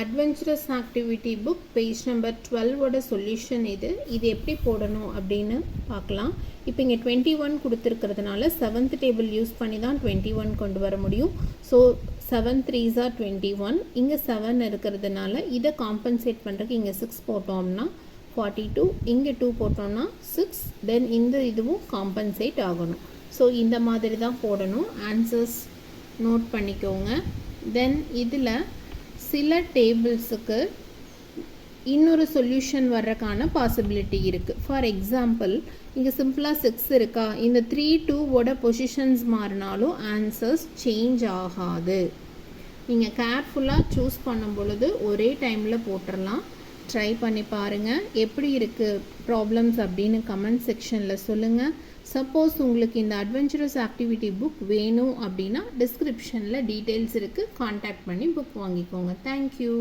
Adventurous activity book page number 12 solution இது எப்படி போடணும் அப்படின்னு பார்க்கலாம். இப்போ இங்கே 21 கொடுத்துருக்கிறதுனால 7th டேபிள் யூஸ் பண்ணி தான் 21 கொண்டு வர முடியும். So 7 3s are 21. இங்கே 7 இருக்கிறதுனால இதை காம்பன்சேட் பண்ணுறதுக்கு இங்கே 6 போட்டோம்னா 42, இங்கே 2 போட்டோம்னா 6, தென் இந்த இதுவும் காம்பன்சேட் ஆகணும். ஸோ இந்த மாதிரி தான் போடணும். ஆன்சர்ஸ் நோட் பண்ணிக்கோங்க. தென் இதில் சில டேபிள்ஸுக்கு இன்னொரு சொல்யூஷன் வர்றதுக்கான பாசிபிலிட்டி இருக்குது. ஃபார் எக்ஸாம்பிள் இங்கே சிம்பிளாக 6 இருக்கா, இந்த 3 2வோட பொசிஷன்ஸ் மாறினாலும் ஆன்சர்ஸ் சேஞ்ச் ஆகாது. நீங்கள் கேர்ஃபுல்லாக சூஸ் பண்ணும் பொழுது ஒரே டைமில் போட்டுடலாம். ட்ரை பண்ணி பாருங்கள். எப்படி இருக்குது ப்ராப்ளம்ஸ் அப்படின்னு கமெண்ட் செக்ஷனில் சொல்லுங்கள். சப்போஸ் உங்களுக்கு இந்த அட்வென்ச்சரஸ் ஆக்டிவிட்டி புக் வேணும் அப்படின்னா டிஸ்கிரிப்ஷனில் டீட்டெயில்ஸ் இருக்குது, கான்டாக்ட் பண்ணி புக் வாங்கிக்கோங்க. தேங்க்யூ.